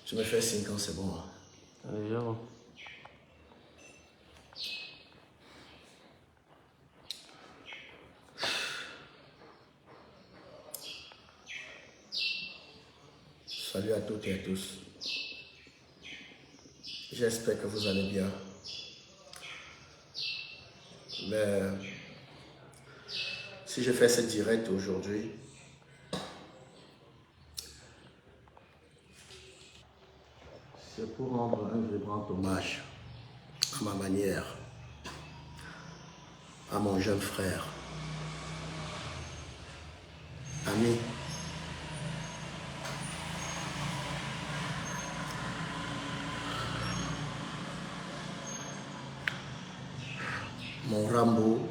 Tu me fais signe quand c'est bon. Hein. Allez, viens. Salut à toutes et à tous. J'espère que vous allez bien. Mais si je fais ce direct aujourd'hui, c'est pour rendre un vibrant hommage à ma manière, à mon jeune frère, ami, mon Rambo.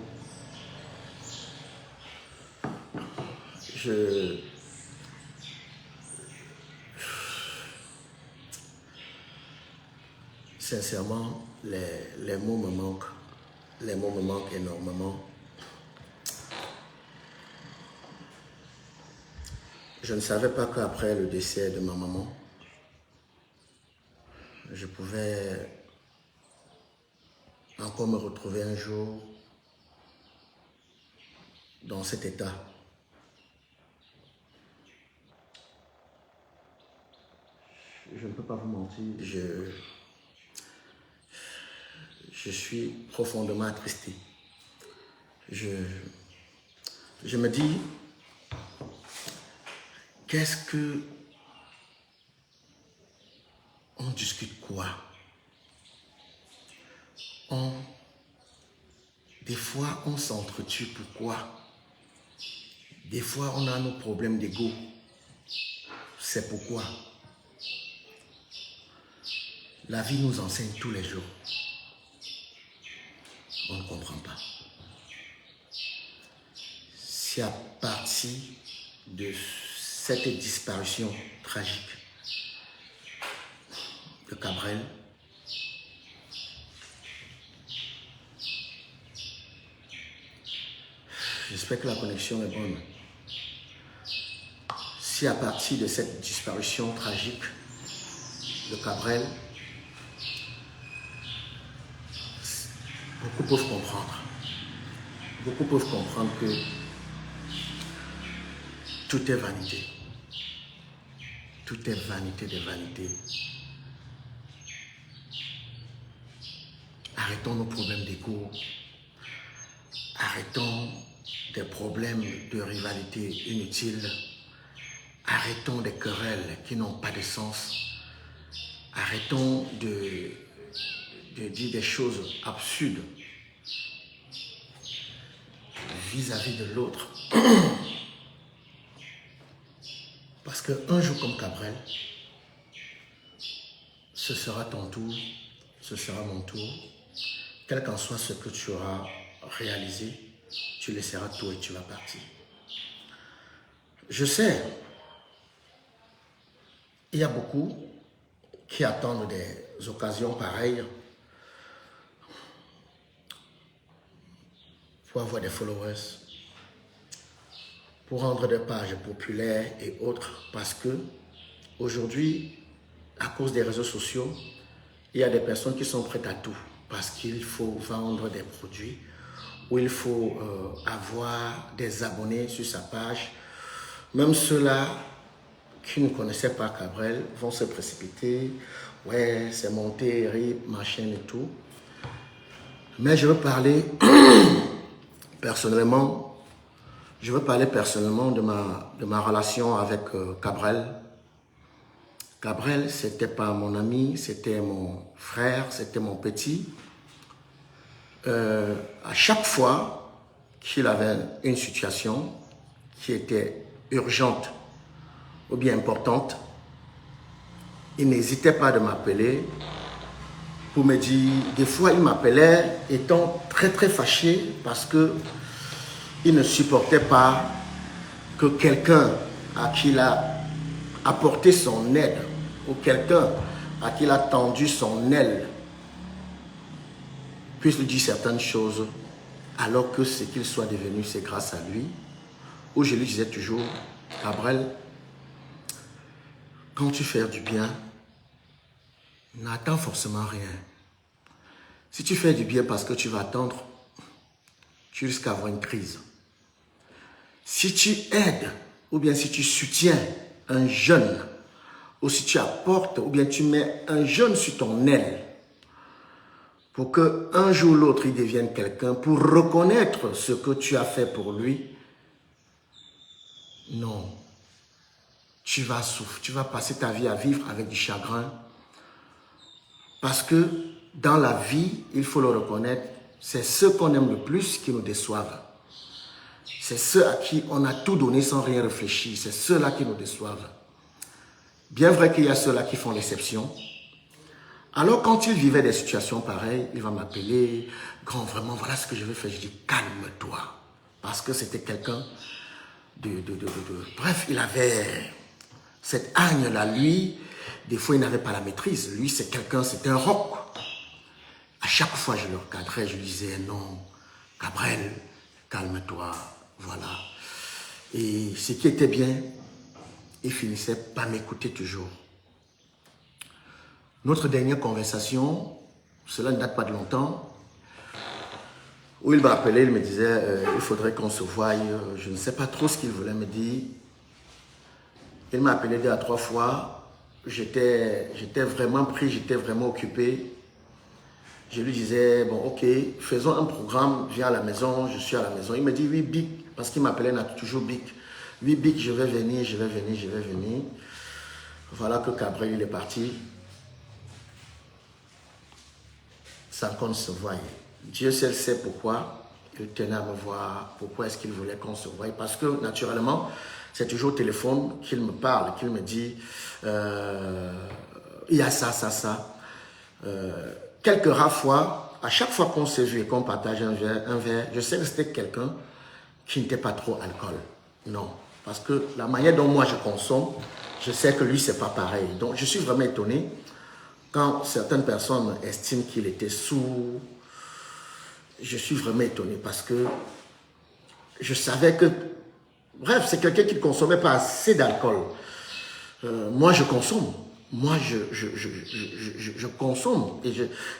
Sincèrement, les mots me manquent. Les mots me manquent énormément. Je ne savais pas qu'après le décès de ma maman, je pouvais encore me retrouver un jour dans cet état. Je ne peux pas vous mentir, je suis profondément attristé. Je me dis, qu'est-ce que on discute quoi? Des fois, on s'entretue pourquoi? Des fois, on a nos problèmes d'ego. C'est pourquoi. La vie nous enseigne tous les jours. On ne comprend pas. C'est à partir de cette disparition tragique de Cabrel j'espère que la connexion est bonne. Si à partir de cette disparition tragique de Cabrel, beaucoup peuvent comprendre. Beaucoup peuvent comprendre que tout est vanité. Tout est vanité de vanité. Arrêtons nos problèmes d'ego. Arrêtons des problèmes de rivalité inutiles. Arrêtons des querelles qui n'ont pas de sens. Arrêtons de dire des choses absurdes vis-à-vis de l'autre. Parce qu'un jour comme Cabrel, ce sera ton tour, ce sera mon tour. Quel qu'en soit ce que tu auras réalisé, tu laisseras tout et tu vas partir. Je sais, il y a beaucoup qui attendent des occasions pareilles pour avoir des followers, pour rendre des pages populaires et autres, parce que aujourd'hui, à cause des réseaux sociaux, il y a des personnes qui sont prêtes à tout, parce qu'il faut vendre des produits, ou il faut avoir des abonnés sur sa page. Même ceux-là qui ne connaissaient pas Cabrel vont se précipiter. Ouais, c'est monté, rip, machin et tout. Mais je veux parler personnellement, de ma relation avec Cabrel. Cabrel, c'était pas mon ami, c'était mon frère, c'était mon petit. À chaque fois qu'il avait une situation qui était urgente ou bien importante, il n'hésitait pas de m'appeler pour me dire, des fois il m'appelait étant très très fâché parce que il ne supportait pas que quelqu'un à qui il a apporté son aide ou quelqu'un à qui il a tendu son aile puisse lui dire certaines choses alors que ce qu'il soit devenu, c'est grâce à lui. Où je lui disais toujours, Cabrel, quand tu fais du bien, n'attends forcément rien. Si tu fais du bien parce que tu vas attendre, tu risques d'avoir une crise. Si tu aides ou bien si tu soutiens un jeune, ou si tu apportes ou bien tu mets un jeune sur ton aile pour qu'un jour ou l'autre il devienne quelqu'un, pour reconnaître ce que tu as fait pour lui, non. Tu vas souffrir, tu vas passer ta vie à vivre avec du chagrin. Parce que dans la vie, il faut le reconnaître, c'est ceux qu'on aime le plus qui nous déçoivent. C'est ceux à qui on a tout donné sans rien réfléchir. C'est ceux-là qui nous déçoivent. Bien vrai qu'il y a ceux-là qui font l'exception. Alors quand il vivait des situations pareilles, il va m'appeler, grand, vraiment, voilà ce que je vais faire. Je dis, calme-toi. Parce que c'était quelqu'un Bref, il avait cette hargne-là. Lui, des fois, il n'avait pas la maîtrise. Lui, c'est quelqu'un, c'était un roc. À chaque fois, je le recadrais, je lui disais, non, Gabriel, calme-toi, voilà. Et ce qui était bien, il finissait par m'écouter toujours. Notre dernière conversation, cela ne date pas de longtemps, où il m'a appelé, il me disait, il faudrait qu'on se voie, je ne sais pas trop ce qu'il voulait me dire. Il m'a appelé 2 à 3 fois, j'étais vraiment pris, j'étais vraiment occupé. Je lui disais, bon, ok, faisons un programme, viens à la maison, je suis à la maison. Il me dit, oui, Bic, parce qu'il m'appelait toujours Bic. Oui, Bic, je vais venir, je vais venir, je vais venir. Voilà que Gabriel, il est parti. Sans qu'on se voie. Dieu seul sait pourquoi il tenait à me voir, pourquoi est-ce qu'il voulait qu'on se voie. Parce que, naturellement, c'est toujours au téléphone qu'il me parle, qu'il me dit, il y a ça, ça, ça. Quelques rares fois, à chaque fois qu'on s'est vu et qu'on partage un verre, je sais que c'était quelqu'un qui n'était pas trop alcool. Non, parce que la manière dont moi je consomme, je sais que lui, c'est pas pareil. Donc, je suis vraiment étonné quand certaines personnes estiment qu'il était sourd. Je suis vraiment étonné parce que je savais que, bref, c'est quelqu'un qui ne consommait pas assez d'alcool. Moi, je consomme. Moi, je consomme et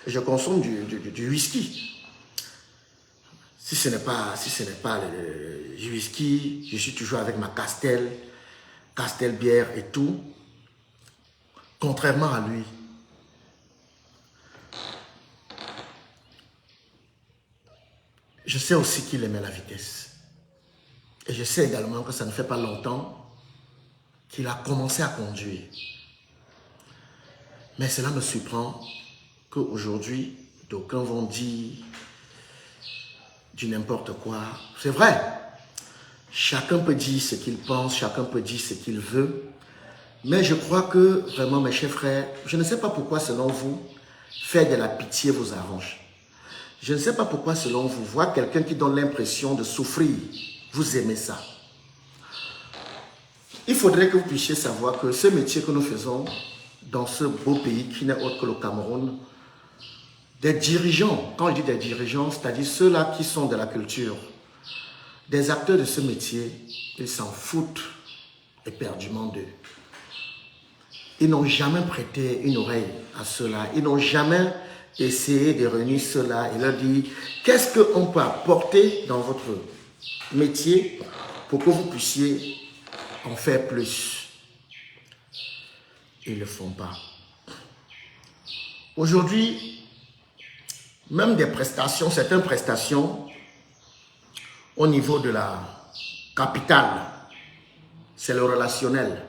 je consomme du whisky. Si ce n'est pas du whisky, je suis toujours avec ma Castel bière et tout. Contrairement à lui. Je sais aussi qu'il aimait la vitesse. Et je sais également que ça ne fait pas longtemps qu'il a commencé à conduire. Mais cela me surprend qu'aujourd'hui, d'aucuns vont dire du n'importe quoi. C'est vrai. Chacun peut dire ce qu'il pense, chacun peut dire ce qu'il veut. Mais je crois que, vraiment, mes chers frères, je ne sais pas pourquoi, selon vous, faire de la pitié vous arrange. Je ne sais pas pourquoi, selon vous, voir quelqu'un qui donne l'impression de souffrir, vous aimez ça. Il faudrait que vous puissiez savoir que ce métier que nous faisons dans ce beau pays qui n'est autre que le Cameroun, des dirigeants, quand je dis des dirigeants, c'est-à-dire ceux-là qui sont de la culture, des acteurs de ce métier, ils s'en foutent éperdument d'eux. Ils n'ont jamais prêté une oreille à ceux-là. Ils n'ont jamais essayé de réunir ceux-là et leur dire qu'est-ce qu'on peut apporter dans votre métier pour que vous puissiez en faire plus. Ils ne le font pas. Aujourd'hui, même des prestations, certaines prestations au niveau de la capitale, c'est le relationnel.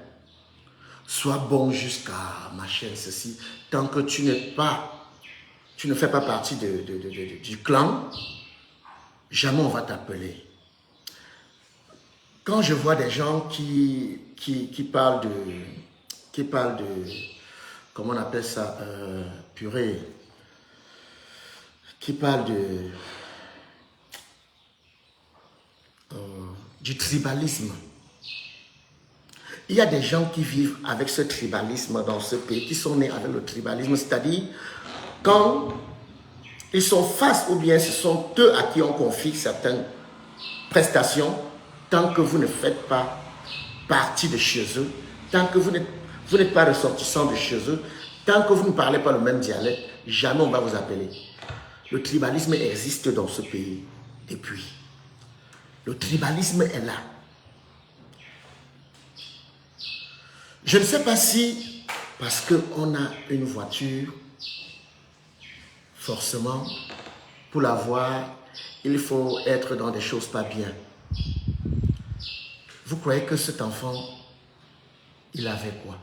Sois bon jusqu'à ma chaîne, ceci. Tant que tu ne fais pas partie du clan, jamais on va t'appeler. Quand je vois des gens qui parlent de, comment on appelle ça, purée, qui parlent du tribalisme. Il y a des gens qui vivent avec ce tribalisme dans ce pays, qui sont nés avec le tribalisme, c'est-à-dire quand ils sont face ou bien ce sont eux à qui on confie certaines prestations, tant que vous ne faites pas partie de chez eux, tant que vous n'êtes pas ressortissant de chez eux, Tant que vous ne parlez pas le même dialecte, jamais on va vous appeler. Le tribalisme existe dans ce pays. Et puis, le tribalisme est là. Je ne sais pas si, parce qu'on a une voiture, forcément, pour l'avoir, il faut être dans des choses pas bien. Vous croyez que cet enfant, il avait quoi?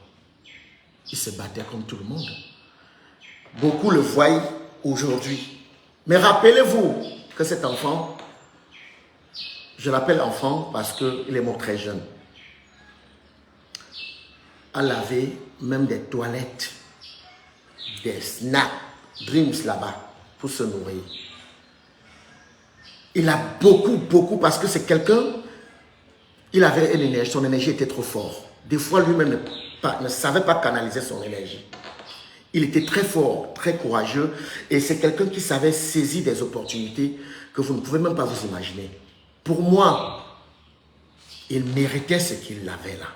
Il se battait comme tout le monde. Beaucoup le voient aujourd'hui. Mais rappelez-vous que cet enfant, je l'appelle enfant parce qu'il est mort très jeune, a lavé même des toilettes, des snacks, dreams là-bas, pour se nourrir. Il a beaucoup, parce que c'est quelqu'un, il avait une énergie, son énergie était trop forte. Des fois, lui-même ne savait pas canaliser son énergie. Il était très fort, très courageux, et c'est quelqu'un qui savait saisir des opportunités que vous ne pouvez même pas vous imaginer. Pour moi, il méritait ce qu'il avait là.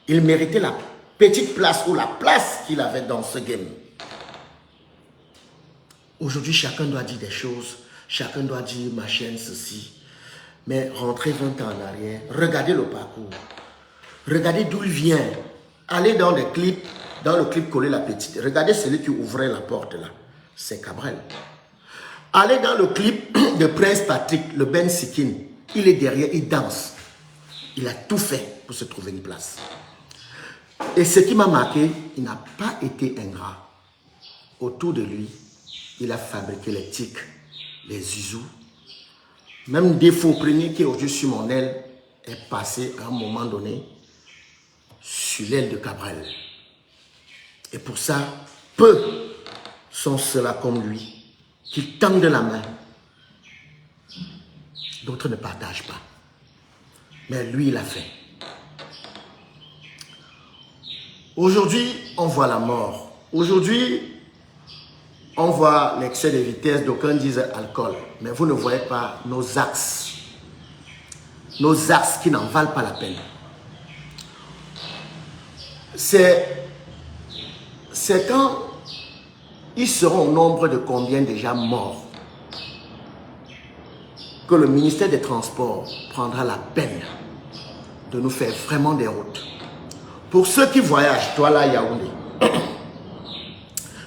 Il méritait la petite place ou la place qu'il avait dans ce game. Aujourd'hui, chacun doit dire des choses. Chacun doit dire ma chaîne, ceci. Mais rentrez 20 ans en arrière. Regardez le parcours. Regardez d'où il vient. Allez dans les clips. Dans le clip Coller la petite. Regardez celui qui ouvrait la porte là. C'est Cabrel. Allez dans le clip de Prince Patrick, le Ben Sikin. Il est derrière, il danse. Il a tout fait pour se trouver une place. Et ce qui m'a marqué, il n'a pas été ingrat. Autour de lui, il a fabriqué les tics, les zizous. Même défaut premier qui est aujourd'hui sur mon aile est passé à un moment donné sur l'aile de Cabrel. Et pour ça, peu sont ceux-là comme lui qui tendent la main. D'autres ne partagent pas. Mais lui, il a fait. Aujourd'hui, on voit la mort. Aujourd'hui, on voit l'excès de vitesse, d'aucuns disent alcool. Mais vous ne voyez pas nos axes. Nos axes qui n'en valent pas la peine. C'est quand ils seront au nombre de combien déjà morts que le ministère des Transports prendra la peine de nous faire vraiment des routes. Pour ceux qui voyagent, toi là, Yaoundé,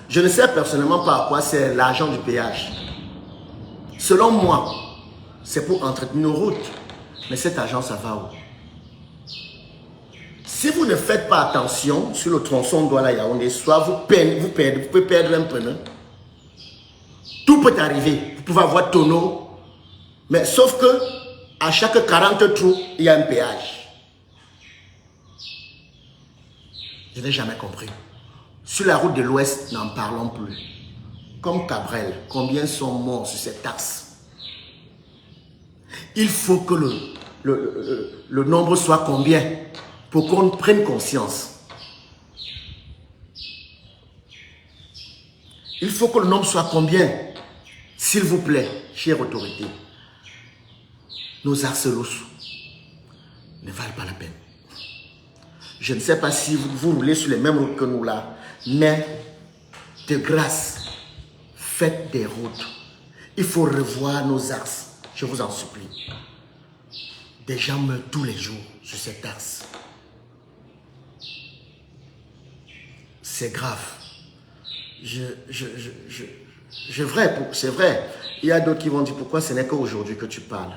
je ne sais personnellement pas à quoi c'est l'argent du péage. Selon moi, c'est pour entretenir nos routes. Mais cet argent, ça va où? Si vous ne faites pas attention sur le tronçon Douala-Yaoundé, soit vous pouvez perdre un pneu. Tout peut arriver. Vous pouvez avoir tonneau. Mais sauf que à chaque 40 trous, il y a un péage. Je n'ai jamais compris. Sur la route de l'Ouest, n'en parlons plus. Comme Cabrel, combien sont morts sur cette taxe? Il faut que le nombre soit combien pour qu'on prenne conscience. Il faut que le nombre soit combien? S'il vous plaît, chère autorité. Nos arcelos ne valent pas la peine. Je ne sais pas si vous roulez sur les mêmes routes que nous là, mais de grâce, faites des routes. Il faut revoir nos axes, je vous en supplie. Des gens meurent tous les jours sur cet axe. C'est grave. C'est vrai. Il y a d'autres qui vont dire pourquoi ce n'est qu'aujourd'hui que tu parles.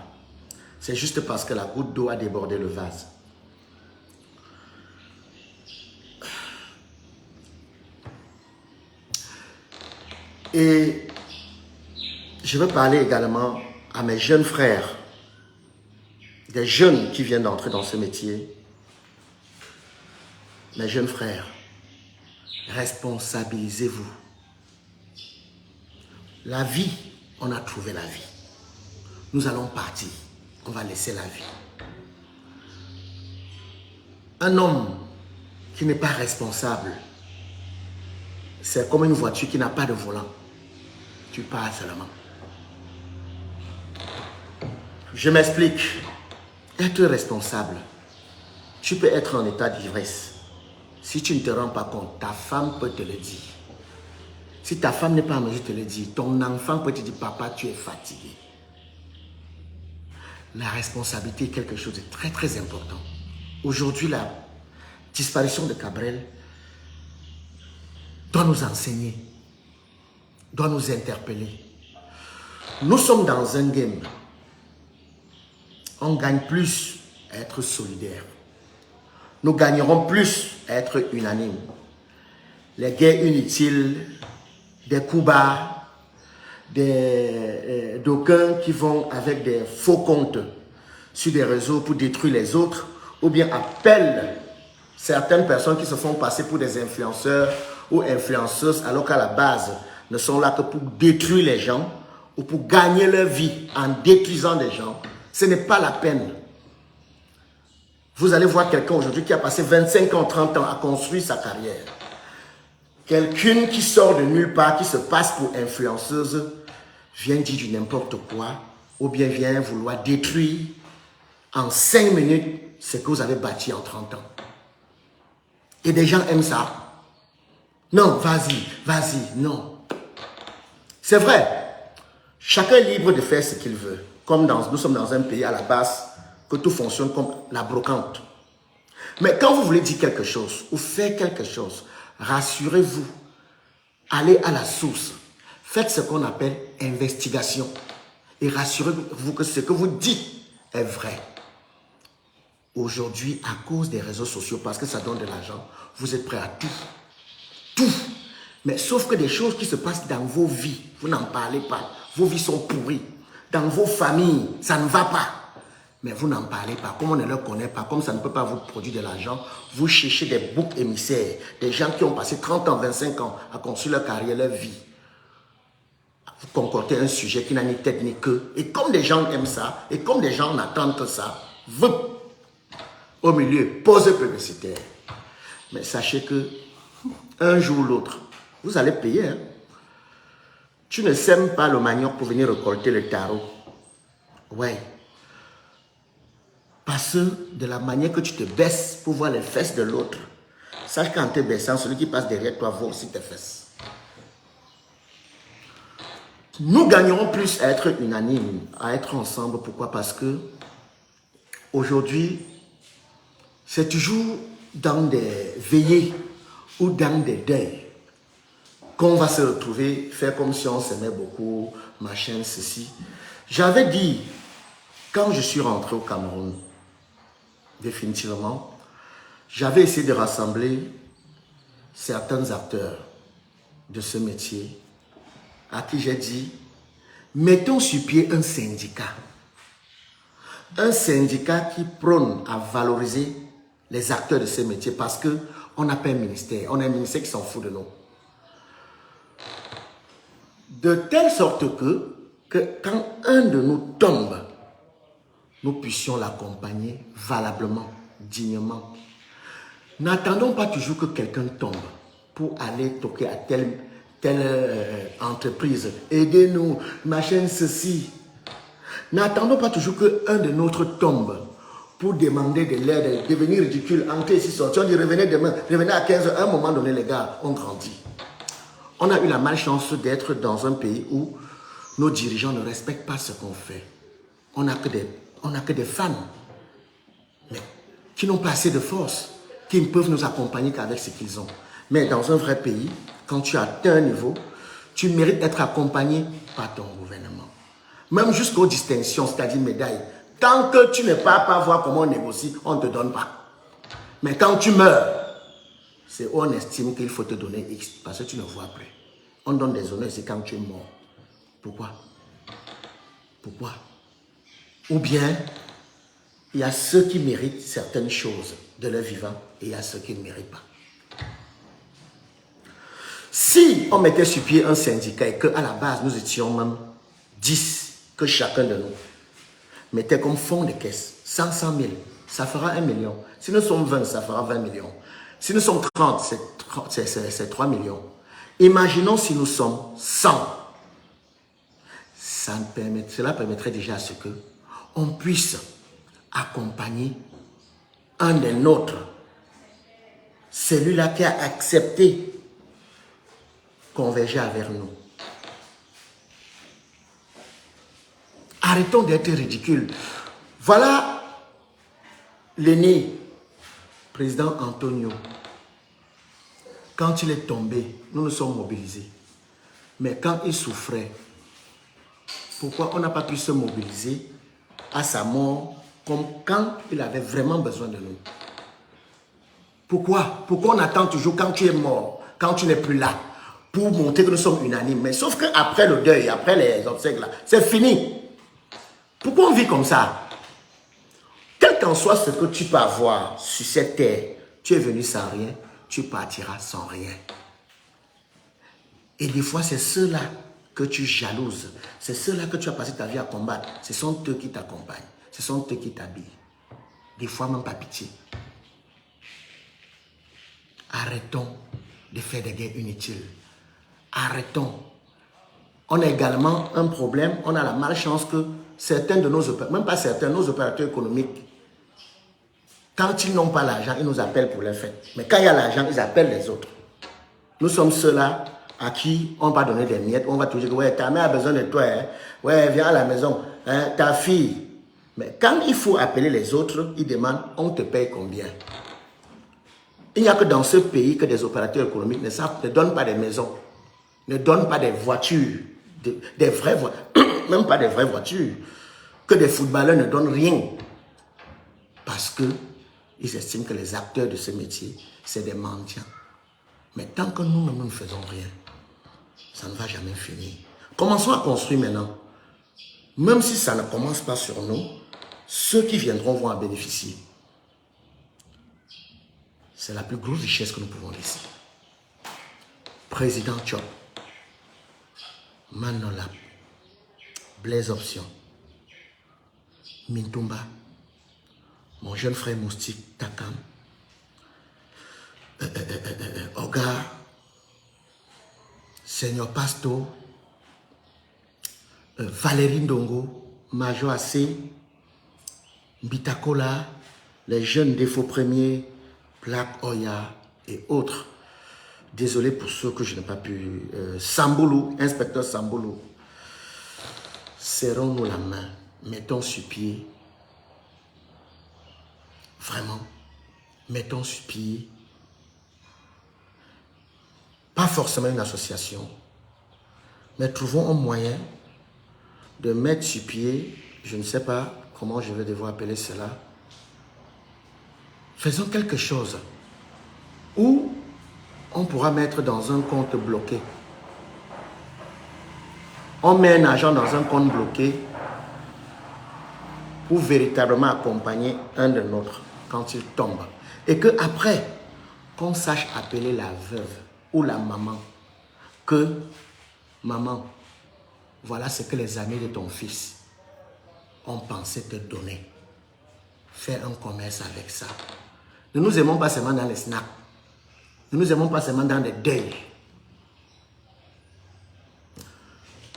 C'est juste parce que la goutte d'eau a débordé le vase. Et je veux parler également à mes jeunes frères, des jeunes qui viennent d'entrer dans ce métier. Mes jeunes frères, responsabilisez-vous. La vie, on a trouvé la vie. Nous allons partir. On va laisser la vie. Un homme qui n'est pas responsable, c'est comme une voiture qui n'a pas de volant. Tu pars seulement. Je m'explique. Être responsable, tu peux être en état d'ivresse. Si tu ne te rends pas compte, ta femme peut te le dire. Si ta femme n'est pas en mesure de te le dire, ton enfant peut te dire, papa, tu es fatigué. La responsabilité est quelque chose de très très important. Aujourd'hui, la disparition de Cabrel doit nous enseigner, doit nous interpeller. Nous sommes dans un game. On gagne plus à être solidaire. Nous gagnerons plus à être unanimes. Les guerres inutiles, des coups bas, d'aucuns qui vont avec des faux comptes sur des réseaux pour détruire les autres, ou bien appellent certaines personnes qui se font passer pour des influenceurs ou influenceuses, alors qu'à la base, ne sont là que pour détruire les gens ou pour gagner leur vie en détruisant des gens. Ce n'est pas la peine. Vous allez voir quelqu'un aujourd'hui qui a passé 25 ans, 30 ans à construire sa carrière. Quelqu'une qui sort de nulle part, qui se passe pour influenceuse, vient dire du n'importe quoi, ou bien vient vouloir détruire en 5 minutes ce que vous avez bâti en 30 ans. Et des gens aiment ça. Non, vas-y, non. C'est vrai, chacun est libre de faire ce qu'il veut. Comme nous sommes dans un pays à la base, que tout fonctionne comme la brocante. Mais quand vous voulez dire quelque chose ou faire quelque chose, rassurez-vous, allez à la source, faites ce qu'on appelle investigation et rassurez-vous que ce que vous dites est vrai. Aujourd'hui, à cause des réseaux sociaux, parce que ça donne de l'argent, vous êtes prêts à tout. Tout. Mais sauf que des choses qui se passent dans vos vies, vous n'en parlez pas. Vos vies sont pourries. Dans vos familles, ça ne va pas. Mais vous n'en parlez pas. Comme on ne le connaît pas, comme ça ne peut pas vous produire de l'argent, vous cherchez des boucs émissaires, des gens qui ont passé 30 ans, 25 ans à construire leur carrière, leur vie. Vous concoctez un sujet qui n'a ni tête ni queue. Et comme des gens aiment ça, et comme des gens n'attendent que ça, au milieu, pause publicitaire. Mais sachez que un jour ou l'autre, vous allez payer. Hein? Tu ne sèmes pas le manioc pour venir récolter le taro. Ouais. Parce que de la manière que tu te baisses pour voir les fesses de l'autre, sache qu'en te baissant, celui qui passe derrière toi voit aussi tes fesses. Nous gagnerons plus à être unanimes, à être ensemble. Pourquoi? Parce que aujourd'hui, c'est toujours dans des veillées ou dans des deuils qu'on va se retrouver, faire comme si on s'aimait beaucoup, machin, ceci. J'avais dit, quand je suis rentré au Cameroun, définitivement, j'avais essayé de rassembler certains acteurs de ce métier à qui j'ai dit, mettons sur pied un syndicat. Un syndicat qui prône à valoriser les acteurs de ce métier parce qu'on n'a pas un ministère. On a un ministère qui s'en fout de nous. De telle sorte que quand un de nous tombe, nous puissions l'accompagner valablement, dignement. N'attendons pas toujours que quelqu'un tombe pour aller toquer à telle entreprise. Aidez-nous, machin, ceci. N'attendons pas toujours qu'un de nôtres tombe pour demander de l'aide, devenir ridicule, entrer ici, sortir. On dit revenez demain, revenez à 15 h. À un moment donné, les gars, on grandit. On a eu la malchance d'être dans un pays où nos dirigeants ne respectent pas ce qu'on fait. On n'a que des fans, mais qui n'ont pas assez de force, qui ne peuvent nous accompagner qu'avec ce qu'ils ont. Mais dans un vrai pays, quand tu atteins un niveau, tu mérites d'être accompagné par ton gouvernement. Même jusqu'aux distinctions, c'est-à-dire médailles. Tant que tu ne pars pas voir comment on négocie, on ne te donne pas. Mais quand tu meurs, c'est où on estime qu'il faut te donner X, parce que tu ne vois plus. On donne des honneurs, c'est quand tu es mort. Pourquoi? Pourquoi? Ou bien, il y a ceux qui méritent certaines choses de leur vivant et il y a ceux qui ne méritent pas. Si on mettait sur pied un syndicat et qu'à la base nous étions même 10, que chacun de nous mettait comme fonds de caisse 500 000, ça fera 1 million. Si nous sommes 20, ça fera 20 millions. Si nous sommes 30, c'est 3 millions. Imaginons si nous sommes 100. Cela permettrait déjà à ce que on puisse accompagner un des nôtres celui-là qui a accepté converger avec nous. Arrêtons d'être ridicules. Voilà l'aîné, président Antonio. Quand il est tombé, nous nous sommes mobilisés. Mais quand il souffrait, pourquoi on n'a pas pu se mobiliser à sa mort comme quand il avait vraiment besoin de nous? Pourquoi on attend toujours quand tu es mort, quand tu n'es plus là, pour montrer que nous sommes unanimes? Mais sauf qu'après le deuil, après les obsèques là, c'est fini. Pourquoi on vit comme ça? Quel qu'en soit ce que tu peux avoir sur cette terre, tu es venu sans rien, tu partiras sans rien. Et des fois, c'est ceux-là que tu jalouses, c'est ceux-là que tu as passé ta vie à combattre. Ce sont eux qui t'accompagnent, ce sont eux qui t'habillent. Des fois, même pas pitié. Arrêtons de faire des guerres inutiles. Arrêtons. On a également un problème, on a la malchance que certains de nos opérateurs, même pas certains, nos opérateurs économiques, quand ils n'ont pas l'argent, ils nous appellent pour les fêtes. Mais quand il y a l'argent, ils appellent les autres. Nous sommes ceux-là à qui on va donner des miettes, on va toujours dire, ouais, ta mère a besoin de toi, hein? Ouais, viens à la maison, hein? Ta fille. Mais quand il faut appeler les autres, ils demandent, on te paye combien? Il n'y a que dans ce pays que des opérateurs économiques ne donnent pas des maisons, ne donnent pas des voitures, des vraies voitures, même pas des vraies voitures, que des footballeurs ne donnent rien. Parce qu'ils estiment que les acteurs de ce métier, c'est des mendiants. Mais tant que nous-mêmes ne faisons rien, ça ne va jamais finir. Commençons à construire maintenant. Même si ça ne commence pas sur nous, ceux qui viendront vont en bénéficier. C'est la plus grosse richesse que nous pouvons laisser. Président Chop, Manola, Blaise Option, Mintumba, mon jeune frère Moustique Takam, Oga, Seigneur Pasto, Valérie Ndongo, Major Assé, Bitakola, les jeunes défauts premiers, Black Oya et autres. Désolé pour ceux que je n'ai pas pu. Samboulou, inspecteur Samboulou. Serrons-nous la main, mettons sur pied. Vraiment, mettons sur pied. Pas forcément une association, mais trouvons un moyen de mettre sur pied, je ne sais pas comment je vais devoir appeler cela. Faisons quelque chose où on pourra mettre dans un compte bloqué. On met un argent dans un compte bloqué pour véritablement accompagner un de nôtres quand il tombe. Et qu'après, qu'on sache appeler la veuve ou la maman. Que, maman, voilà ce que les amis de ton fils ont pensé te donner. Fais un commerce avec ça. Ne nous aimons pas seulement dans les snacks. Ne nous aimons pas seulement dans les deuils.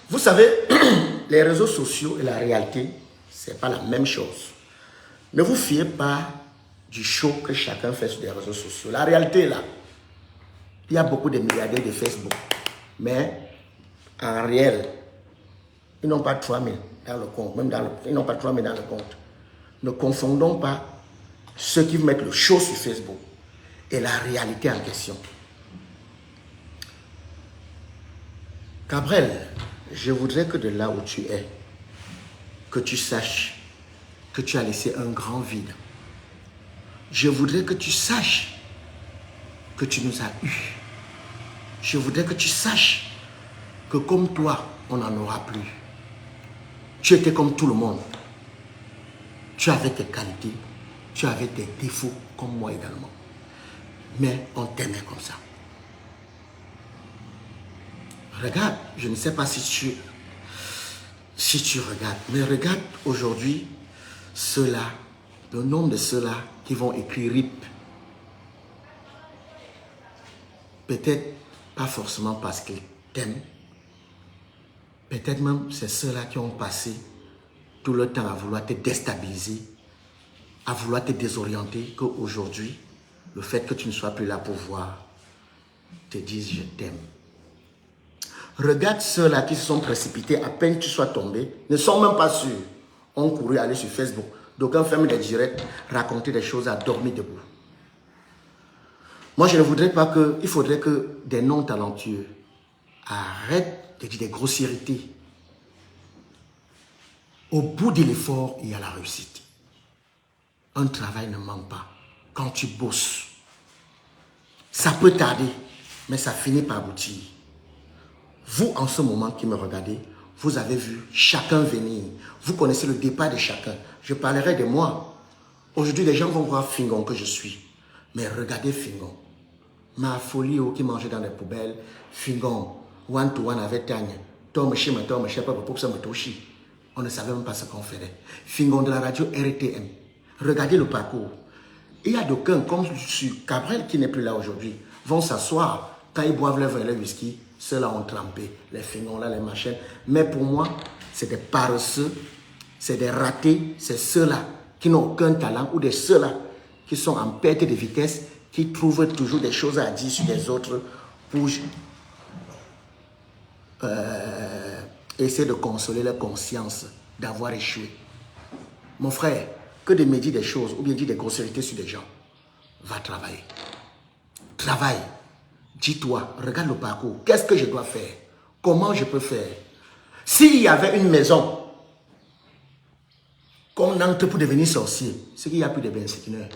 Vous savez, les réseaux sociaux et la réalité, ce n'est pas la même chose. Ne vous fiez pas du show que chacun fait sur les réseaux sociaux. La réalité est là. Il y a beaucoup de milliardaires de Facebook. Mais en réel, ils n'ont pas 3 000 dans le compte. Même ils n'ont pas 3 000 dans le compte. Ne confondons pas ceux qui mettent le show sur Facebook et la réalité en question. Gabriel, je voudrais que de là où tu es, que tu saches que tu as laissé un grand vide. Je voudrais que tu saches que tu nous as eus. Je voudrais que tu saches que comme toi, on n'en aura plus. Tu étais comme tout le monde. Tu avais tes qualités, tu avais tes défauts comme moi également. Mais on t'aimait comme ça. Regarde, je ne sais pas si tu regardes, mais regarde aujourd'hui ceux-là, le nombre de ceux-là qui vont écrire RIP. Peut-être pas forcément parce qu'ils t'aiment. Peut-être même c'est ceux-là qui ont passé tout le temps à vouloir te déstabiliser, à vouloir te désorienter, qu'aujourd'hui, le fait que tu ne sois plus là pour voir, te disent je t'aime. Regarde ceux-là qui se sont précipités à peine tu sois tombé, ne sont même pas sûrs, ont couru aller sur Facebook. D'aucuns ferment des directs, raconter des choses à dormir debout. Moi, je ne voudrais pas que... Il faudrait que des non-talentueux arrêtent de dire des grossièretés. Au bout de l'effort, il y a la réussite. Un travail ne manque pas. Quand tu bosses, ça peut tarder, mais ça finit par aboutir. Vous, en ce moment qui me regardez, vous avez vu chacun venir. Vous connaissez le départ de chacun. Je parlerai de moi. Aujourd'hui, les gens vont voir Fingon que je suis. Mais regardez Fingon. Ma folie qui mangeait dans les poubelles. Fingon, one-to-one avec Tanya. On ne savait même pas ce qu'on faisait. Fingon de la radio RTM. Regardez le parcours. Il y a d'aucuns, comme sur Cabrel qui n'est plus là aujourd'hui, vont s'asseoir. Quand ils boivent le vin et le whisky, ceux-là ont trempé. Les Fingons là, les machins. Mais pour moi, c'est des paresseux, c'est des ratés, c'est ceux-là qui n'ont aucun talent ou de ceux-là qui sont en perte de vitesse, qui trouvent toujours des choses à dire sur les autres pour essayer de consoler leur conscience d'avoir échoué. Mon frère, que de me dire des choses ou bien dire des grossièretés sur des gens, va travailler. Travaille. Dis-toi, regarde le parcours. Qu'est-ce que je dois faire? Comment je peux faire? S'il y avait une maison qu'on entre pour devenir sorcier, c'est qu'il n'y a plus de benséquineurs.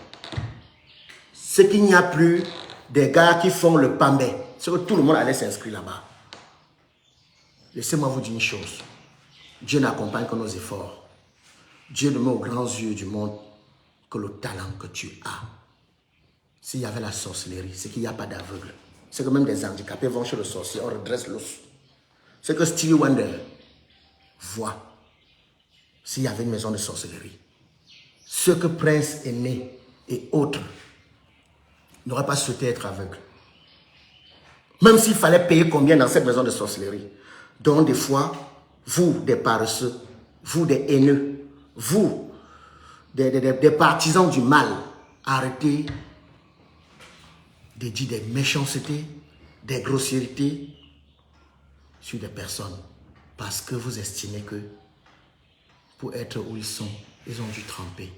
C'est qu'il n'y a plus des gars qui font le pambé. C'est que tout le monde allait s'inscrire là-bas. Laissez-moi vous dire une chose. Dieu n'accompagne que nos efforts. Dieu ne met aux grands yeux du monde que le talent que tu as. S'il y avait la sorcellerie, c'est qu'il n'y a pas d'aveugle. C'est que même des handicapés vont chez le sorcier, on redresse l'os. C'est que Stevie Wonder voit s'il y avait une maison de sorcellerie. Ce que Prince Aimé et autres n'auraient pas souhaité être aveugles. Même s'il fallait payer combien dans cette maison de sorcellerie. Donc des fois, vous des paresseux, vous des haineux, vous des partisans du mal, arrêtez de dire des méchancetés, des grossièretés sur des personnes parce que vous estimez que pour être où ils sont, ils ont dû tremper.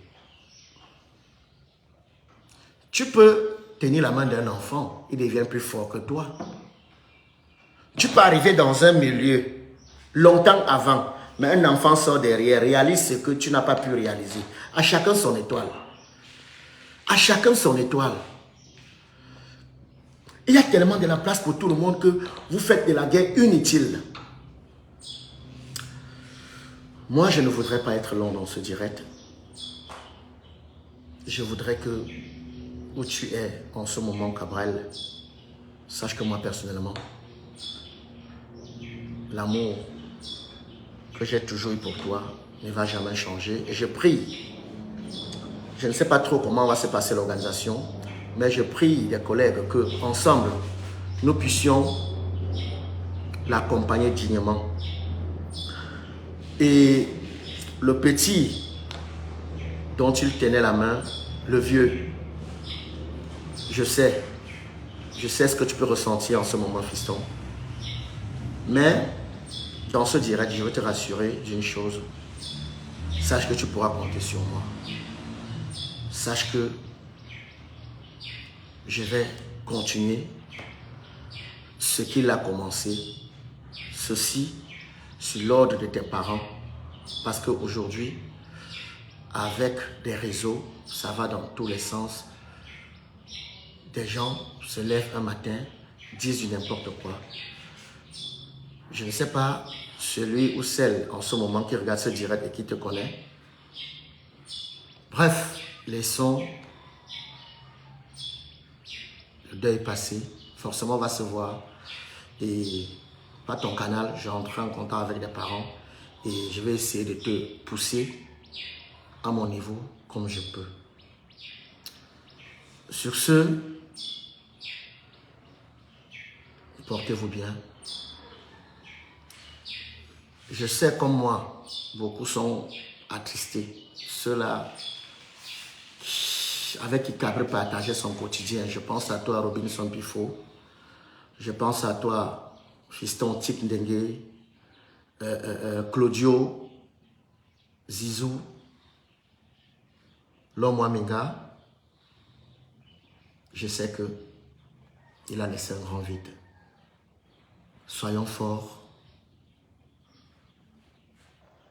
Tu peux tenir la main d'un enfant, il devient plus fort que toi. Tu peux arriver dans un milieu longtemps avant, mais un enfant sort derrière, réalise ce que tu n'as pas pu réaliser. À chacun son étoile. À chacun son étoile. Il y a tellement de la place pour tout le monde que vous faites de la guerre inutile. Moi, je ne voudrais pas être long dans ce direct. Je voudrais que, où tu es en ce moment, Cabral, sache que moi, personnellement, l'amour que j'ai toujours eu pour toi ne va jamais changer. Et je prie, je ne sais pas trop comment va se passer l'organisation, mais je prie des collègues que, ensemble, nous puissions l'accompagner dignement. Et le petit dont il tenait la main, le vieux, je sais ce que tu peux ressentir en ce moment, fiston. Mais dans ce direct, je veux te rassurer d'une chose. Sache que tu pourras compter sur moi. Sache que je vais continuer ce qu'il a commencé. Ceci sur l'ordre de tes parents. Parce qu'aujourd'hui, avec des réseaux, ça va dans tous les sens. Des gens se lèvent un matin, disent du n'importe quoi. Je ne sais pas celui ou celle en ce moment qui regarde ce direct et qui te connaît. Bref, laissons le deuil passer. Forcément, on va se voir. Et pas ton canal, je vais entrer en contact avec des parents et je vais essayer de te pousser à mon niveau comme je peux. Sur ce, portez-vous bien. Je sais comme moi, beaucoup sont attristés. Ceux-là avec qui Cabrel partageait son quotidien. Je pense à toi, Robinson Pifo. Je pense à toi, Fiston Tik Ndengue, Claudio, Zizou, Lomwaminga. Je sais que il a laissé un grand vide. Soyons forts.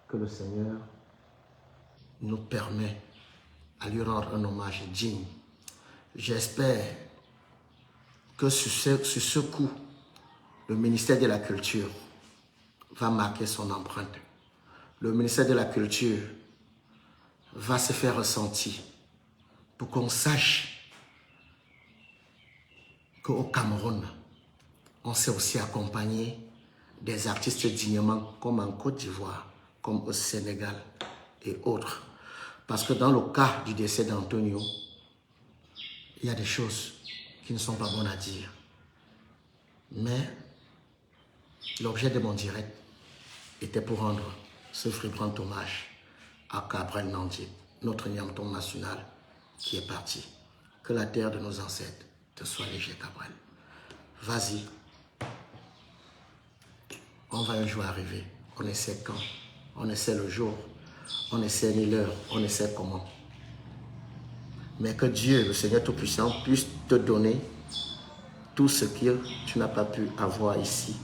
Que le Seigneur nous permet à lui rendre un hommage digne. J'espère que sur ce coup, le ministère de la Culture va marquer son empreinte. Le ministère de la Culture va se faire ressentir pour qu'on sache qu'au Cameroun, on sait aussi accompagner des artistes dignement comme en Côte d'Ivoire, comme au Sénégal et autres. Parce que dans le cas du décès d'Antonio, il y a des choses qui ne sont pas bonnes à dire. Mais l'objet de mon direct était pour rendre ce vibrant hommage à Cabrel Nandi, notre Niamton national qui est parti. Que la terre de nos ancêtres te soit légère, Cabrel. Vas-y. On va un jour arriver. On essaie quand, on essaie le jour, on essaie ni l'heure, on essaie comment. Mais que Dieu, le Seigneur Tout-Puissant, puisse te donner tout ce que tu n'as pas pu avoir ici,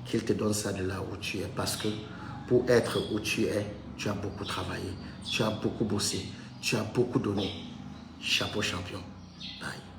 qu'il te donne ça de là où tu es. Parce que pour être où tu es, tu as beaucoup travaillé, tu as beaucoup bossé, tu as beaucoup donné. Chapeau champion. Bye.